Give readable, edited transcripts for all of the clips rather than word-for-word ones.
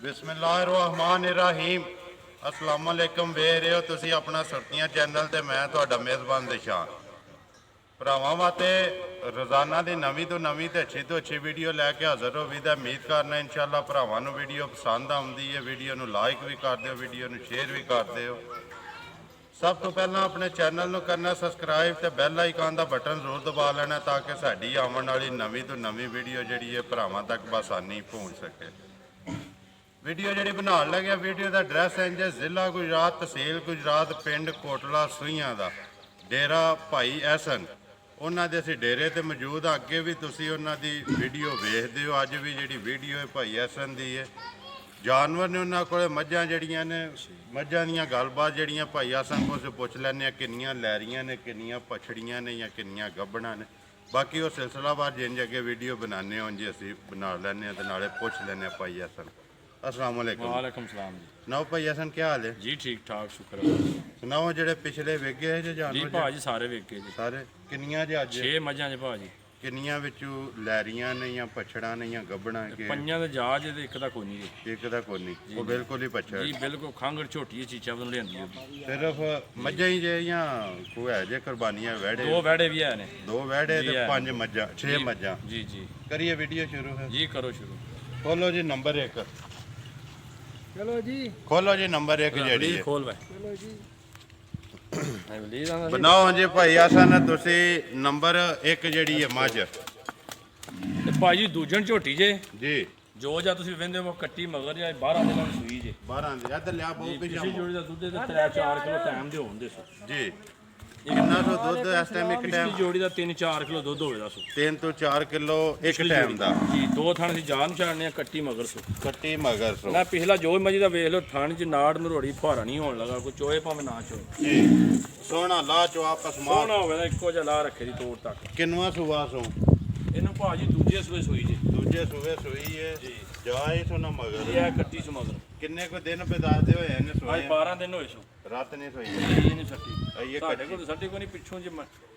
ਬਿਸਮਿल्लाहिर्रहमानिर्रहीम अस्सलाम वालेकुम ਵੇਖ ਰਹੇ ਹੋ ਤੁਸੀਂ ਆਪਣਾ ਸੁਰਤੀਆਂ ਚੈਨਲ ਤੇ ਮੈਂ ਤੁਹਾਡਾ ਮੇਜ਼ਬਾਨ ਨਿਸ਼ਾਨ ਭਰਾਵਾਂ ਵਾਸਤੇ ਰੋਜ਼ਾਨਾ ਦੀ ਨਵੀਂ ਤੋਂ ਅੱਛੀ ਵੀਡੀਓ ਲੈ ਕੇ ਹਾਜ਼ਰ ਹੋ ਵੀ ਦਾ ਉਮੀਦ ਕਰਨਾ ਇਨਸ਼ਾਅੱਲਾ ਭਰਾਵਾਂ ਨੂੰ ਵੀਡੀਓ ਪਸੰਦ ਆਉਂਦੀ ਹੈ ਵੀਡੀਓ ਨੂੰ ਲਾਈਕ ਵੀ ਕਰ ਦਿਓ ਵੀਡੀਓ ਨੂੰ ਸ਼ੇਅਰ ਵੀ ਕਰ ਦਿਓ ਸਭ ਤੋਂ ਪਹਿਲਾਂ ਆਪਣੇ ਚੈਨਲ ਨੂੰ ਕਰਨਾ ਸਬਸਕ੍ਰਾਈਬ ਤੇ ਬੈਲ ਆਈਕਨ ਦਾ ਬਟਨ ਜ਼ਰੂਰ ਦਬਾ ਲੈਣਾ ਤਾਂ ਕਿ ਸਾਡੀ ਆਉਣ ਵਾਲੀ ਨਵੀਂ ਤੋਂ ਨਵੀਂ ਵੀਡੀਓ ਜਿਹੜੀ ਹੈ ਭਰਾਵਾਂ ਤੱਕ ਬਆਸਾਨੀ ਪਹੁੰਚ ਸਕੇ ਵੀਡੀਓ ਜਿਹੜੀ ਬਣਾਉਣ ਲੱਗਿਆ ਵੀਡੀਓ ਦਾ ਐਡਰੈਸ ਹੈ ਜ਼ਿਲ੍ਹਾ ਗੁਜਰਾਤ ਤਹਿਸੀਲ ਗੁਜਰਾਤ ਪਿੰਡ ਕੋਟਲਾ ਸੂਈਆਂ ਦਾ ਡੇਰਾ ਭਾਈ ਐਸਨ ਉਹਨਾਂ ਦੇ ਅਸੀਂ ਡੇਰੇ ਤੇ ਮੌਜੂਦ ਆ ਅੱਗੇ ਵੀ ਤੁਸੀਂ ਉਹਨਾਂ ਦੀ ਵੀਡੀਓ ਵੇਖਦੇ ਹੋ ਅੱਜ ਵੀ ਜਿਹੜੀ ਵੀਡੀਓ ਹੈ ਭਾਈ ਐਸਨ ਦੀ ਹੈ ਜਾਨਵਰ ਨੇ ਉਹਨਾਂ ਕੋਲ ਮੱਝਾਂ ਜਿਹੜੀਆਂ ਨੇ ਮੱਝਾਂ ਦੀਆਂ ਗੱਲਬਾਤ ਜਿਹੜੀਆਂ ਭਾਈ ਐਸਨ ਕੋਲ ਪੁੱਛ ਲੈਂਦੇ ਆ ਕਿੰਨੀਆਂ ਲੈਰੀਆਂ ਨੇ ਕਿੰਨੀਆਂ ਪਛੜੀਆਂ ਨੇ ਜਾਂ ਕਿੰਨੀਆਂ ਗੱਭਣਾਂ ਨੇ ਬਾਕੀ ਉਹ ਸਿਲਸਿਲਾਵਾਰ ਜਿੰਜ ਅੱਗੇ ਵੀਡੀਓ ਬਣਾਉਂਦੇ ਹੋ ਜੀ ਅਸੀਂ ਬਣਾ ਲੈਂਦੇ ਹਾਂ ਤੇ ਨਾਲੇ ਪੁੱਛ ਲੈਂਦੇ ਹਾਂ ਭਾਈ ਐਸਨ अस्सलाम वालेकुम वालेकुम सलाम जी सुनाओ भाई हसन क्या हाल है जी ठीक ठाक शुक्र है सुनाओ जेडे पिछले वेगे है जे जी जानवर भाजी सारे वेखे जी सारे किन्नियां जे अज 6 मझां जी भाजी किन्नियां विचों लैरियां ने या पछड़ा ने या गब्बड़ा के पंजां दे जहाज ते एक दा कोई नहीं जी एक दा कोई नहीं वो बिल्कुल ही पछड़ जी बिल्कुल खांगड़ छोटी चीचा बदन लेंदी होगी सिर्फ मज्झां ही जे या कोई है जे कुर्बानियां वेड़े दो वैड़े भी है ने दो वेड़े जी ते है। 5 मज्झां 6 मज्झां जी जी करिए वीडियो शुरू है जी करो शुरू खोलो जी नंबर 1 चलो जी खोलो जी नंबर 1 जेड़ी है खोल वे चलो जी बनाओ जी भाई हसन ਤੁਸੀਂ ਨੰਬਰ 1 ਜਿਹੜੀ ਹੈ ਮੱਝ ਤੇ ਭਾਜੀ ਦੂਜਣ ਝੋਟੀ ਜੇ ਜੀ ਜੋ ਜਾਂ ਤੁਸੀਂ ਵੇਂਦੇ ਹੋ ਕੱਟੀ ਮਗਰ ਜਾਂ 12 ਦਿਨਾਂ ਦੀ ਸੂਈ ਜੇ 12 ਦੇ ਇੱਧਰ ਲਿਆ ਬਹੁਤ ਪਿਛਲੀ ਪਿਛਾ ਜੋੜੀ ਦਾ ਦੁੱਧ ਦੇ 3-4 ਕਿਲੋ ਟਾਈਮ ਦੇ ਹੋਣ ਦੇ ਸੋ ਜੀ ਕਿੰਨਾ ਸੋ ਦੁੱਧ ਇਸ ਟਾਈਮ ਇੱਕ ਪਿਛਲੀ ਟਾਈਮ ਜੋੜੀ ਦਾ 3-4 ਕਿਲੋ ਦੁੱਧ ਹੋਵੇਗਾ ਸੋ 3 ਤੋਂ 4 ਕਿਲੋ ਇੱਕ ਟਾਈਮ ਦਾ ਜੀ ਦੋ ਥਣ ਸੀ ਜਾਨ ਛਾੜਨੇ ਕੱਟੀ ਮਗਰ ਸੋ ਕੱਟੀ ਮਗਰ ਸੋ ਨਾ ਪਿਛਲਾ ਜੋ ਮਜੀ ਦਾ ਵੇਖ ਲਓ ਥਣ ਚ ਨਾੜ ਨਰੋੜੀ ਫੁਹਾਰਾ ਨਹੀਂ ਹੋਣ ਲੱਗਾ ਕੋਈ ਚੋਏ ਭਾਵੇਂ ਨਾ ਚੋਏ ਜੀ ਸੋਹਣਾ ਲਾ ਚੋ ਆਪਸ ਮਾਰ ਸੋਹਣਾ ਹੋਵੇ ਤਾਂ ਇੱਕੋ ਜਿਹਾ ਲਾ ਰੱਖੇ ਦੀ ਤੋੜ ਤੱਕ ਕਿੰਨਵਾ ਸੁਵਾ ਸੋ ਇਹਨੂੰ ਭਾਜੀ ਦੂਜੇ ਸੂਏ ਸੂਈ ਜੀ ਦੂਜੇ ਸੂਵੇ ਸੂਈ ਹੈ ਜੀ ਜਾਏ ਸੋ ਨਾ ਮਗਰ ਇਹ ਆ ਕੱਟੀ ਸੋ ਮਗਰ ਕਿੰਨੇ ਕੋ ਦਿਨ ਦੱਸਦੇ ਹੋਏ ਇਹਨੇ ਅੱਜ ਸੋਏ 12 ਦਿਨ ਹੋਏ ਸੋ ਰਾਤ ਨੇ ਸੋਈ ਇਹ ਨਹੀਂ ਸੱਟੀ ਇਹ ਸਾਡੇ ਕੋਲ ਤਾਂ ਸੱਟੀ ਕੋਈ ਨਹੀਂ ਪਿੱਛੋਂ ਜੇ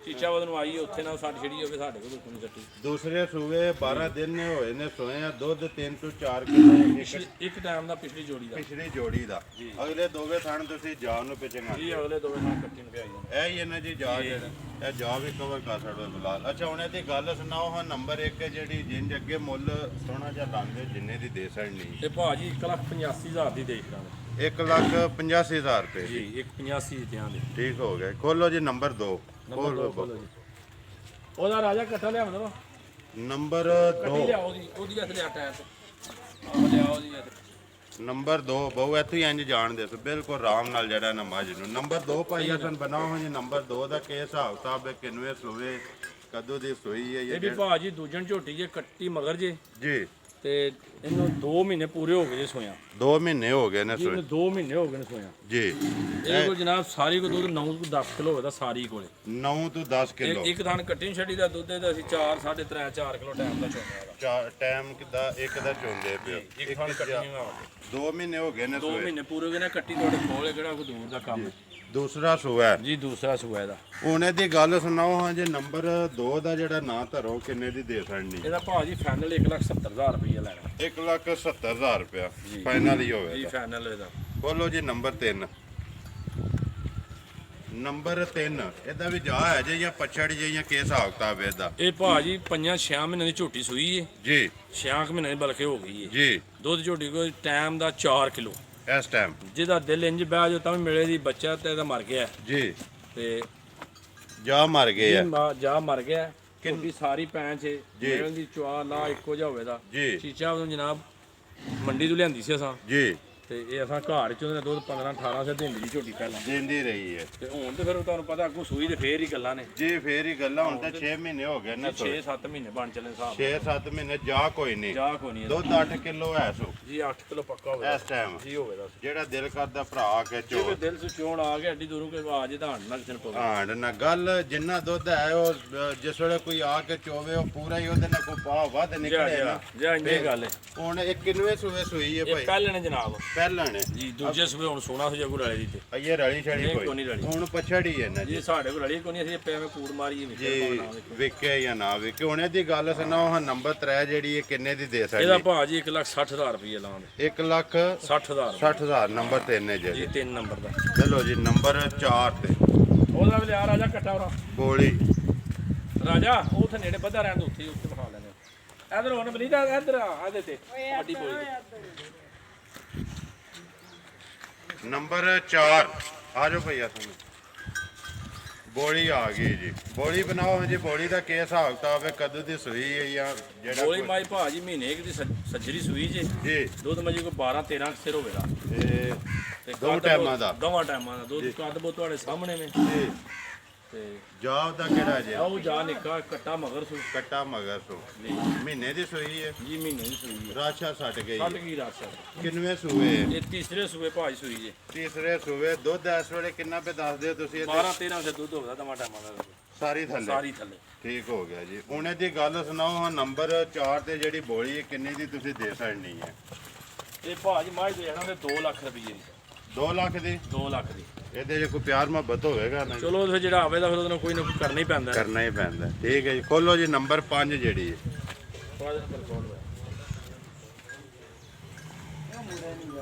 ਚੀਚਾ ਵਦ ਨੂੰ ਆਈ ਉੱਥੇ ਨਾਲ ਸਾਡੀ ਛੜੀ ਹੋਵੇ ਸਾਡੇ ਕੋਲ ਕੋਈ ਨਹੀਂ ਸੱਟੀ ਦੂਸਰੇ ਸੂਵੇ 12 ਦਿਨ ਨੇ ਹੋਏ ਨੇ ਸੋਏ ਆ ਦੁੱਧ 3 ਤੋਂ 4 ਕਿਲੋ ਇੱਕ ਟਾਈਮ ਦਾ ਪਿਛਲੀ ਜੋੜੀ ਦਾ ਪਿਛਲੀ ਜੋੜੀ ਦਾ ਅਗਲੇ ਦੋਵੇਂ ਥਣ ਤੁਸੀਂ ਜਾਨ ਨੂੰ ਪਿਛੇਗਾ ਜੀ ਅਗਲੇ ਦੋਵੇਂ ਨਾਲ ਕੱਟੀ ਨੂੰ ਪਿਆਈ ਜਾਂਦੇ ਇਹ ਹੀ ਇਹਨਾਂ ਜੀ ਜਾ ਇਹ ਜਾ ਵੀ ਕਵਰ ਕਰ ਸਕਦੇ ਬਲਾਲ ਅੱਛਾ ਹੁਣ ਇਹਦੀ ਗੱਲ ਸੁਣਾਓ ਹਾਂ ਨੰਬਰ 1 ਜਿਹੜੀ ਜਿੰਜ ਅੱਗੇ ਮੁੱਲ ਸੋਹਣਾ ਜਿਹਾ ਲਾਂਗੇ ਜਿੰਨੇ ਦੀ ਦੇ ਸਕਣੀ ਤੇ ਭਾਜੀ 1,85,000 ਦੀ ਦੇਖ ਦਾਂਗੇ 1,85,000 ਰੁਪਏ ਜੀ 1,85 ਦਿਆਂ ਦੇ ਠੀਕ ਹੋ ਗਿਆ ਖੋਲੋ ਜੀ ਨੰਬਰ 2 ਖੋਲੋ ਜੀ ਉਹਦਾ ਰਾਜਾ ਇਕੱਠਾ ਲਿਆਵ ਦੋ ਨੰਬਰ 2 ਕੱਟੀ ਲਿਆਓ ਉਹਦੀ ਹੱਥ ਲਿਆ ਟਾਇਰ ਤੇ ਆਹ ਲਿਆਓ ਜੀ ਨੰਬਰ 2 ਬਹੁ ਇੱਥੇ ਹੀ ਇੰਜ ਜਾਣਦੇ ਸੋ ਬਿਲਕੁਲ ਆਰਾਮ ਨਾਲ ਜਿਹੜਾ ਨਾ ਮੱਝ ਨੂੰ ਨੰਬਰ 2 ਭਾਈ ਹਸਨ ਬਣਾਓ ਹਾਂ ਜੀ ਨੰਬਰ 2 ਦਾ ਕੀ ਹਿਸਾਬ ਕਿਤਾਬ ਹੈ ਕਿੰਨਵੇਂ ਸੂਵੇ ਕਦੋਂ ਦੀ ਸੂਈ ਹੈ ਇਹ ਵੀ ਭਾਜੀ ਦੂਜਣ ਝੋਟੀ ਜੇ ਕੱਟੀ ਮਗਰ ਜੇ ਜੀ ਤੇ ਇਹਨੂੰ 2 ਮਹੀਨੇ ਪੂਰੇ ਹੋ ਗਏ ਜੇ ਸੋਇਆ 2 ਮਹੀਨੇ ਹੋ ਗਏ ਨੇ ਜੀ ਸੂਏ ਇਹਨੂੰ 2 ਮਹੀਨੇ ਹੋ ਗਏ ਨੇ ਸੋਇਆ ਜੀ ਇਹਦੇ ਕੋਲ ਜਨਾਬ ਸਾਰੀ ਕੋ ਦੁੱਧ 9 ਤੋਂ 10 ਕਿਲੋ ਹੋਦਾ ਸਾਰੀ ਕੋਲੇ 9 ਤੋਂ 10 ਕਿਲੋ ਇੱਕ ਥਾਨ ਕੱਟੀ ਨੀ ਛੱਡੀ ਦਾ ਦੁੱਧ ਇਹਦਾ ਅਸੀਂ 4 3.5 4 ਕਿਲੋ ਟਾਈਮ ਦਾ ਚੋਣਿਆ ਟਾਈਮ ਕਿਦਾ ਇੱਕ ਦਾ ਚੁੰਦੇ ਪਿਓ ਇੱਕ ਥਾਨ ਕੱਟੀ ਨਹੀਂ 2 ਮਹੀਨੇ ਹੋ ਗਏ ਨੇ 2 ਸੂਏ ਮਹੀਨੇ ਪੂਰੇ ਹੋ ਗਏ ਨੇ ਕੱਟੀ ਤੁਹਾਡੇ ਕੋਲੇ ਕਿਹੜਾ ਕੋਈ ਦੂਰ ਦਾ ਕੰਮ ਹੈ ਦੂਸਰਾ ਸੂਆ ਹੈ ਜੀ ਦੂਸਰਾ ਸੂਆ ਇਹਦਾ ਉਹਨੇ ਦੀ ਗੱਲ ਸੁਣਾਓ ਹਾਂ ਜੇ ਨੰਬਰ 2 ਦਾ ਜਿਹੜਾ ਨਾਂ ਧਰੋ ਕਿੰਨੇ ਦੀ ਦੇ ਸਕਣੀ ਇਹਦਾ ਭਾਜੀ ਫਾਈਨਲ 1,70,000 ਰੁਪਏ ਲੈਣਾ 1,70,000 ਰੁਪਇਆ ਫਾਈਨਲ ਹੀ ਜੀ ਹੋਵੇ ਫਾਈਨਲ ਇਹਦਾ ਬੋਲੋ ਜੀ ਨੰਬਰ 3 ਨੰਬਰ 3 ਇਹਦਾ ਵੀ ਜਾ ਹੈ ਜੇ ਜਾਂ ਪਛੜ ਜੇ ਜਾਂ ਕੀ ਹਿਸਾਬ ਕਿਤਾਬ ਹੈ ਇਹਦਾ ਇਹ ਭਾਜੀ 5-6 ਮਹੀਨੇ ਦੀ ਝੋਟੀ ਸੂਈ ਏ ਜੀ 6 ਮਹੀਨੇ ਦੀ ਬਲਕਿ ਹੋ ਗਈ ਏ ਜੀ ਦੁੱਧ ਝੋਟੀ ਕੋਲ ਟਾਈਮ ਦਾ 4 ਕਿਲੋ ਇਸ ਟਾਈਮ ਜਿਹਦਾ ਦਿਲ ਇੰਜ ਬਹਿ ਜਾ ਤਾਂ ਵੀ ਮਿਲੇ ਦੀ ਬੱਚਾ ਤੇ ਇਹਦਾ ਮਰ ਗਿਆ ਜੀ ਤੇ ਜਾ ਮਰ ਗਏ ਆ ਜਾ ਮਰ ਗਿਆ ਝੋਟੀ ਸਾਰੀ ਪੈਂਚ ਏ ਜੀ। ਮਿਲਣ ਦੀ ਚਵਾ ਲਾ ਇੱਕੋ ਜਿਹਾ ਹੋਵੇ ਦਾ ਜੀ ਚੀਚਾ ਉਹਨੂੰ ਜਨਾਬ ਮੰਡੀ ਤੋਂ ਲਿਆਂਦੀ ਸੀ ਅਸਾਂ ਜੀ ਤੇ ਇਹ ਅਸਾਂ ਘਰ ਚ ਉਹਦੇ ਦੁੱਧ 15-18 ਸੇ ਦਿੰਦੀ ਦੀ ਝੋਟੀ ਪਹਿਲਾਂ ਜਿੰਦੀ ਰਹੀ ਹੈ ਤੇ ਹੁਣ ਤੇ ਫਿਰ ਤੁਹਾਨੂੰ ਪਤਾ ਅੱਗੋਂ ਸੂਈ ਤੇ ਫੇਰ ਹੀ ਗੱਲਾਂ ਨੇ ਜੀ ਫੇਰ ਹੀ ਗੱਲਾਂ ਹੁਣ ਤਾਂ 6 ਮਹੀਨੇ ਹੋ ਗਏ ਨੇ 6-7 ਮਹੀਨੇ ਬਣ ਚੱਲੇ ਹਿਸਾਬ 6-7 ਮਹੀਨੇ ਜਾ ਕੋਈ ਨਹੀਂ ਜਾ ਕੋਈ ਨਹੀਂ ਦੁੱਧ 8 ਕਿਲੋ ਹੈ ਸੋ ਜੀ 8 ਕਿਲੋ ਪੱਕਾ ਹੋਵੇ ਇਸ ਟਾਈਮ ਜੀ ਹੋਵੇ ਦੱਸ ਜਿਹੜਾ ਦਿਲ ਕਰਦਾ ਭਰਾ ਕੇ ਜੇ ਚੋ ਦਿਲ ਸੇ ਚੋਣ ਆ ਗਿਆ ਐਡੀ ਦੂਰੋਂ ਕੋਈ ਆਵਾਜ਼ ਤਾਂ ਹਣ ਲੱਗ ਜਨ ਪਵੇ ਹਾਂ ਨਾ ਗੱਲ ਜਿੰਨਾ ਦੁੱਧ ਹੈ ਉਹ ਜਿਸ ਵੇਲੇ ਕੋਈ ਆ ਕੇ ਚੋਵੇ ਉਹ ਪੂਰਾ ਹੀ ਉਹਦੇ ਨਾਲ ਕੋਈ ਪਾ ਵੱਧ ਨਿਕਲੇ ਨਾ ਜਾ ਇੰਨੀ ਗੱਲ ਹੈ ਹੁਣ ਇਹ ਕਿੰਨਵੇਂ ਸੂਏ ਸੂਈ ਹੈ ਇਹ ਭਾਈ ਪਹਿਲੇ ਨੇ ਜਨਾਬ ਪਹਿਲਾਂ ਨੇ ਜੀ ਦੂਜੇ ਸਵੇ ਹੁਣ ਸੋਨਾ ਹੋ ਜਾ ਕੋਈ ਰਲੇ ਦੀ ਤੇ ਇਹ ਰਲੀ ਛੜੀ ਨਹੀਂ, ਕੋਈ ਕੋਈ ਨਹੀਂ ਰਲੀ। ਹੁਣ ਪਛੜੀ ਹੈ ਨਾ ਜੀ ਜੀ ਸਾਡੇ ਕੋਲ ਰਲੀ ਕੋਈ ਨਹੀਂ ਅਸੀਂ ਪੈਵੇਂ ਕੂੜ ਮਾਰੀ ਵਿੱਚ ਜੀ ਵਿਕੇ ਜਾਂ ਨਾ ਵਿਕੇ ਹੁਣ ਇਹਦੀ ਗੱਲ ਸੁਣਾਓ ਹਾਂ ਨੰਬਰ 3 ਜਿਹੜੀ ਹੈ ਕਿੰਨੇ ਦੀ ਦੇ ਇਹਦਾ ਸਕਦੀ ਭਾਅ ਜੀ 1,60,000 ਰੁਪਏ ਰੁਪਏ ਲਾਉਂਦੇ 1,60,000 60,000 ਨੰਬਰ 3 ਹੈ ਜੀ ਜੀ 3 ਨੰਬਰ ਦਾ ਚਲੋ ਜੀ ਨੰਬਰ 4 ਤੇ ਉਹਦਾ ਵੀ ਲਿਆ ਰਾਜਾ ਕੱਟਾ ਉਹਦਾ ਬੋਲੀ ਰਾਜਾ ਉਹ ਉੱਥੇ ਨੇੜੇ ਬੱਧਾ ਰਹਿਣ ਦੋ ਉੱਥੇ ਬਿਠਾ ਲੈਣੇ ਇਧਰ ਹੁਣ ਬਲੀਦਾ ਇਧਰ ਆਦੇ ਤੇ ਵੱਡੀ ਬੋਲੀ ਨੰਬਰ 4 ਆ ਜਾਓ ਭਈਆ ਤੁਹਾਨੂੰ ਬੋਲੀ ਆ ਗਈ ਜੀ ਬੋਲੀ ਬਣਾਓ ਜੀ ਬੋਲੀ ਦਾ ਕੀ ਹਿਸਾਬ ਕਿਤਾਬ ਹੈ ਕਦੋਂ ਦੀ ਸੂਈ ਹੈ ਜਾਂ ਜਿਹੜਾ ਬੋਲੀ ਮਾਈ ਭਾਜੀ ਮਹੀਨੇ ਇੱਕ ਦੀ ਸੱਜਰੀ ਸੂਈ ਜੇ ਜੀ ਦੁੱਧ ਮਜੀ ਕੋ 12-13 ਸਿਰ ਹੋਵੇਗਾ ਤੇ ਦੋ ਟਾਈਮਾਂ ਦਾ ਦੋਵਾਂ ਟਾਈਮਾਂ ਦਾ ਦੁੱਧ ਕੱਦ ਬੋ ਤੁਹਾਡੇ ਸਾਹਮਣੇ ਨੇ ਜੀ ਤੇ ਜਾਬ ਦਾ ਕਿਹੜਾ ਜੀ ਆਉ ਜਾ ਨਿੱਕਾ ਕੱਟਾ ਮਗਰ ਸੂ ਕੱਟਾ ਮਗਰ ਤੋਂ ਜੀ ਮਹੀਨੇ ਦੀ ਸੂਈ ਹੈ ਜੀ ਮਹੀਨੇ ਦੀ ਸੂਈ ਹੈ ਰਾਸ਼ਾ ਛੱਡ ਗਈ ਕੱਟ ਗਈ ਰਾਸ਼ਾ ਕਿੰਨਵੇਂ ਸੂਏ ਇਹ ਤੀਸਰੇ ਸੂਏ ਭਾਜੀ ਸੂਈ ਜੇ ਤੀਸਰੇ ਸੂਏ ਦੁੱਧ ਇਸ ਵੇਲੇ ਕਿੰਨਾ ਪੇ ਦੱਸ ਦਿਓ ਤੁਸੀਂ ਇਹਦੇ? 12-13 ਦੇ ਦੁੱਧ ਹੋਵੇਗਾ ਦੋਵਾਂ ਟਾਈਮਾਂ ਦਾ ਸਾਰੀ ਥੱਲੇ ਸਾਰੀ ਥੱਲੇ ਠੀਕ ਹੋ ਗਿਆ ਜੀ ਹੁਣ ਇਹਦੀ ਗੱਲ ਸੁਣਾਓ ਹਾਂ ਨੰਬਰ 4 ਤੇ ਜਿਹੜੀ ਬੋਲੀ ਹੈ ਕਿੰਨੀ ਦੀ ਤੁਸੀਂ ਦੇ ਸਕਣੀ ਹੈ ਇਹ ਭਾਜੀ ਮਾਝ ਦੇਣਾ ਤੇ 2 ਲੱਖ ਰੁਪਏ ਦੀ 2 ਲੱਖ ਦੀ 2 ਲੱਖ ਦੀ ਇਹਦੇ 'ਚ ਕੋਈ ਪਿਆਰ ਮੁਹੱਬਤ ਹੋਵੇਗਾ ਨਾ ਚਲੋ ਫਿਰ ਜਿਹੜਾ ਆਵੇਦਾ ਫਿਰ ਉਹਨੂੰ ਕੋਈ ਨਾ ਕੋਈ ਕਰਨਾ ਹੀ ਪੈਂਦਾ ਕਰਨਾ ਹੀ ਪੈਂਦਾ ਠੀਕ ਹੈ ਜੀ ਖੋਲੋ ਜੀ ਨੰਬਰ 5 ਜਿਹੜੀ ਹੈ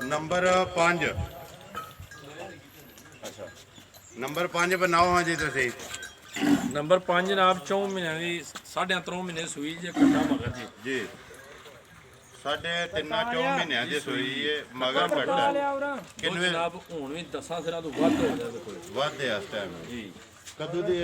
ਨੰਬਰ 5 ਅੱਛਾ ਨੰਬਰ 5 ਬਣਾਓ ਹਾਂ ਜੀ ਤੁਸੀਂ ਨੰਬਰ 5 ਜਨਾਬ 4 ਮਹੀਨਿਆਂ ਦੀ 3.5 ਮਹੀਨੇ ਸੂਈ ਜੇ ਕੱਟਾ ਮਗਰ ਜੀ ਜੀ ਸਾਡੇ 3-4 ਮਹੀਨਿਆਂ ਦੀ ਸੂਈ ਹੈ ਮਗਰ ਕੱਟਾ ਉਹ ਕਿੰਨਵੇਂ ਜਨਾਬ ਹੁਣ ਵੀ 10 ਸਿਰਾਂ ਤੋਂ ਵੱਧ ਹੋ ਜਾਵੇ ਕੋਈ ਵੱਧ ਹੈ ਇਸ ਟਾਈਮ ਜੀ ਕਦੋਂ ਦੀ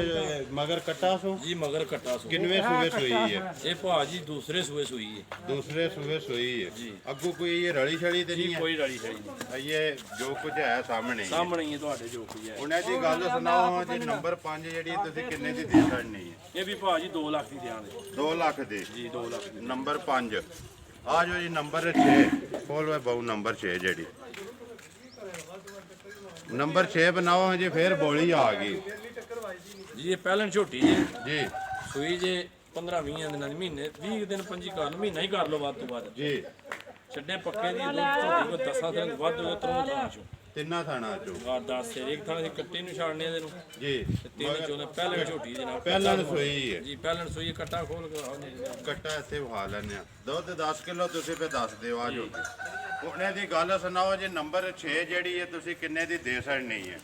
ਮਗਰ ਕੱਟਾ ਸੋ ਜੀ ਮਗਰ ਕੱਟਾ ਸੂ ਕਿੰਨਵੇਂ ਸੂਏ ਸੂਈ ਹੈ ਇਹ ਭਾਜੀ ਦੂਸਰੇ ਸੂਏ ਸੂਈ ਹੈ ਦੂਸਰੇ ਸੂਏ ਸੂਈ ਹੈ ਜੀ। ਅੱਗੋਂ ਕੋਈ ਇਹ ਰਲੀ ਛਲੀ ਤੇ ਜੀ ਨਹੀਂ ਹੈ ਕੋਈ ਰੜੀ ਛੜੀ ਨਹੀਂ ਇਹ ਜੋ ਕੁਝ ਹੈ ਸਾਹਮਣੇ ਹੀ ਹੈ। ਸਾਹਮਣੇ ਹੀ ਹੈ ਤੁਹਾਡੇ ਜੋ ਕੋਈ ਹੈ ਉਹਨਾਂ ਦੀ ਗੱਲ ਸੁਣਾਓ ਹਾਂ ਜੀ ਨੰਬਰ 5 ਜਿਹੜੀ ਤੁਸੀਂ ਕਿੰਨੇ ਦੀ ਦੇ ਸਕਣੀ ਹੈ ਇਹ ਵੀ ਭਾਜੀ 2 ਲੱਖ ਦੀ ਦਿਆਂਗੇ 2 ਲੱਖ ਦੀ ਜੀ 2 ਲੱਖ ਦੀ ਨੰਬਰ 5 ਆ ਜਾਓ ਜੀ ਨੰਬਰ 6 ਖੋਲੋ ਬਾਊ ਨੰਬਰ 6 ਜਿਹੜੀ ਨੰਬਰ 6 ਬਣਾਓ ਹਾਂ ਜੀ ਫੇਰ ਬੋਲੀ ਆ ਗਈ ਜੀ ਇਹ ਪਹਿਲਣ ਝੋਟੀ ਜੀ ਜੀ ਸੂਈ ਜੇ 15-20 ਦਿਨਾਂ ਦੀ ਮਹੀਨੇ 20 ਦਿਨ 25 ਕਰ ਲਓ ਮਹੀਨਾ ਹੀ ਕਰ ਲਓ ਵੱਧ ਤੋਂ ਵੱਧ ਜੀ ਛੱਡੇ ਪੱਕੇ ਦੀ ਦੁੱਧ ਝੋਟੀ ਕੋ 10 ਦਿਨ ਵੱਧ ਹੋ ਤਰੋਂ ਥਾਂ ਚੋਂ ਤਿੰਨਾਂ ਥਾਣਾ ਚੋਂ ਆ 10 ਸਿਰ ਇੱਕ ਥਾਂ ਅਸੀਂ ਕੱਟੇ ਨੂੰ ਛਾੜਨੇ ਇਹਦੇ ਨੂੰ ਜੀ ਤੇ ਤਿੰਨ ਚੋਂ ਪਹਿਲਣ ਝੋਟੀ ਜਨਾਬ ਪਹਿਲਾਂ ਸੂਈ ਹੈ ਜੀ ਪਹਿਲਣ ਸੂਈ ਕੱਟਾ ਖੋਲ ਕੇ ਆਉਂਦੇ ਜੀ ਕੱਟਾ ਇੱਥੇ ਵਹਾ ਲੈਣੇ ਆ ਦੁੱਧ 10 ਕਿਲੋ ਤੁਸੀਂ ਫੇ ਦੱਸ ਦਿਓ ਆ ਜਾਓ ਉਹਨੇ ਦੀ ਗੱਲ ਸੁਣਾਓ ਜੀ ਨੰਬਰ 6 ਜਿਹੜੀ ਹੈ ਤੁਸੀਂ ਕਿੰਨੇ ਦੀ ਦੇ ਸਕਣੀ ਹੈ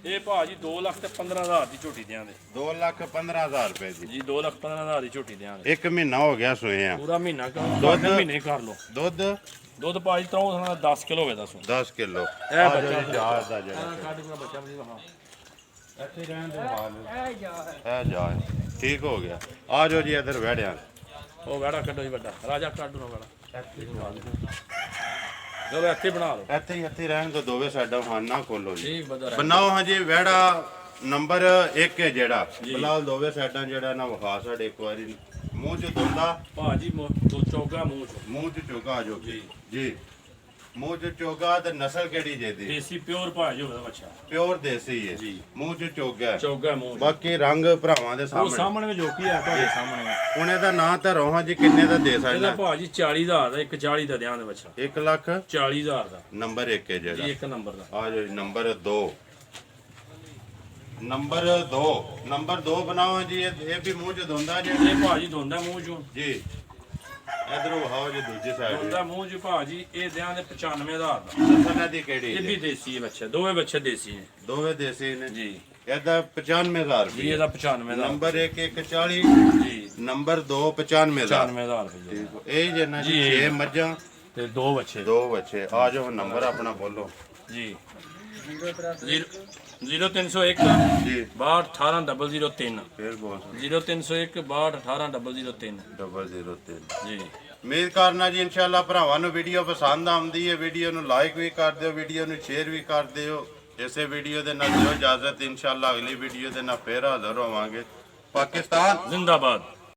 ਇਹ ਭਾਜੀ 2 ਲੱਖ ਤੇ 15,000 ਦੀ ਝੋਟੀ ਦਿਆਂਗੇ 2,15,000 ਰੁਪਏ ਦੀ ਜੀ 2 ਲੱਖ 15,000 ਦੀ ਝੋਟੀ ਦਿਆਂਗੇ ਇੱਕ ਮਹੀਨਾ ਹੋ ਗਿਆ ਸੋਏ ਆ ਪੂਰਾ ਮਹੀਨਾ ਦੁੱਧ? ਮਹੀਨੇ ਕਰ ਲਓ ਦੁੱਧ ਦੁੱਧ ਭਾਜੀ ਤਰੋਂ ਥਾਂ 10 ਕਿਲੋ ਹੋਵੇ ਦੱਸੋ 10 ਕਿਲੋ ਇਹ ਬੱਚਾ ਜਹਾਜ਼ ਦਾ ਜਿਹੜਾ ਕੱਢ ਕੇ ਬੱਚਾ ਵੀ ਵਹਾ ਇੱਥੇ ਰਹਿਣ ਦੇ ਹਾਲ ਇਹ ਜਾ ਇਹ ਜਾ ਠੀਕ ਹੋ ਗਿਆ ਆ ਜਾਓ ਜੀ ਇਧਰ ਵੜਿਆ ਉਹ ਵੜਾ ਕੱਢੋ ਜੀ ਵੱਡਾ ਰਾਜਾ ਕੱਢ ਲਓ ਵੜਾ ਚਲੋ ਇੱਥੇ ਬਣਾ ਲਓ ਇੱਥੇ ਰਹਿਣ ਤੋਂ ਦੋਵੇਂ ਸਾਡਾ ਖਾਨਾ ਖੋਲੋ ਜੀ ਠੀਕ ਬਦਰ ਬਣਾਓ ਹਜੇ ਵੜਾ ਨੰਬਰ 1 ਹੈ ਜਿਹੜਾ ਬਲਾਲ ਦੋਵੇਂ ਸਾਈਡਾਂ ਜਿਹੜਾ ਨਾ ਵਿਖਾ ਸਾਡੇ ਇੱਕ ਵਾਰੀ ਮੂੰਹ ਚ ਦੋਂਦਾ ਭਾਜੀ ਦੋ ਚੌਗਾ ਮੂੰਹ ਚ ਮੂੰਹ ਚ ਚੋਗਾ ਜੋ ਜੀ ਮੂੰਹ ਚ ਚੋਗਾ ਤੇ ਨਸਲ ਕਿਹੜੀ ਜੇ ਦੀ ਦੇਸੀ ਪਿਓਰ ਭਾਜੀ ਹੋਵੇ ਬੱਚਾ ਪਿਓਰ ਦੇਸੀ ਹੈ ਜੀ। ਮੂੰਹ ਚ ਚੋਗਾ ਹੈ। ਚੌਗਾ ਮੂੰਹ ਚ। ਬਾਕੀ ਰੰਗ ਭਰਾਵਾਂ ਦੇ ਉਹ ਸਾਹਮਣੇ ਸਾਹਮਣੇ ਵਿੱਚ ਜੋਕੀ ਆ ਤੁਹਾਡੇ ਸਾਹਮਣੇ ਹੁਣ ਇਹਦਾ ਨਾਂ ਤਾਂ ਰੋਹਾਂ ਜੀ ਕਿੰਨੇ ਦਾ ਦੇ ਇਹਦਾ ਸਕਦਾ ਭਾਜੀ 40,000 ਦਾ ਇੱਕ 40 ਦਾ ਦਿਆਂ ਦੇ ਬੱਚਾ 1 ਲੱਖ 40,000 ਦਾ ਨੰਬਰ 1 ਹੈ ਜੀ ਜਿਹੜਾ ਇੱਕ ਨੰਬਰ ਦਾ ਆ ਜਾਓ ਜੀ ਨੰਬਰ 2 ਨੰਬਰ 2 ਬਣਾਓ ਜੀ ਇਹ ਵੀ ਮੂੰਹ ਚ ਦੋਂਦਾ ਜੀ ਇਹ ਭਾਜੀ ਦੋਂਦਾ ਮੂੰਹ ਚੋਂ ਜੀ ਇਧਰੋਂ ਵਹਾਓ ਜੀ ਦੂਜੀ ਸਾਈਡ ਦੋਂਦਾ ਮੂੰਹ ਚ ਭਾਜੀ ਇਹ ਦਿਆਂ ਦੇ 95,000 ਦਾ ਨਸਲ ਦੀ ਕਿਹੜੀ ਇਹ ਵੀ ਦੇਸੀ ਹੈ ਬੱਚਾ ਦੋਵੇਂ ਬੱਚੇ ਦੇਸੀ ਨੇ ਦੋਵੇਂ ਦੇਸੀ ਨੇ ਜੀ ਇਹਦਾ 95,000 ਜੀ ਰੁਪਏ ਇਹਦਾ 95,000 ਨੰਬਰ 1 140 ਜੀ ਨੰਬਰ 2 95,000 95,000 ਰੁਪਏ ਇਹ ਜੇ ਨਾ ਜੀ ਜੀ। 6 ਮੱਝਾਂ ਤੇ ਦੋ ਬੱਚੇ 2 ਬੱਚੇ ਆ ਜਾਓ ਨੰਬਰ ਆਪਣਾ ਬੋਲੋ ਜੀ 0301 ਜੀ 6218 ਫੇਰ ਬੋਲ 0301 6218 003 ਜੀ ਉਮੀਦ ਕਰਨਾ ਜੀ ਇਨਸ਼ਾਅੱਲਾ ਭਰਾਵਾਂ ਨੂੰ ਵੀਡੀਓ ਪਸੰਦ ਆਉਂਦੀ ਹੈ ਵੀਡੀਓ ਨੂੰ ਲਾਈਕ ਵੀ ਕਰ ਦਿਓ ਵੀਡੀਓ ਨੂੰ ਸ਼ੇਅਰ ਵੀ ਕਰ ਦਿਓ ਇਸੇ ਵੀਡੀਓ ਦੇ ਨਾਲ ਦਿਓ ਇਜਾਜ਼ਤ ਇਨਸ਼ਾਅੱਲਾ ਅਗਲੀ ਵੀਡੀਓ ਦੇ ਨਾਲ ਫੇਰ ਹਾਜ਼ਰ ਹੋਵਾਂਗੇ ਪਾਕਿਸਤਾਨ ਜ਼ਿੰਦਾਬਾਦ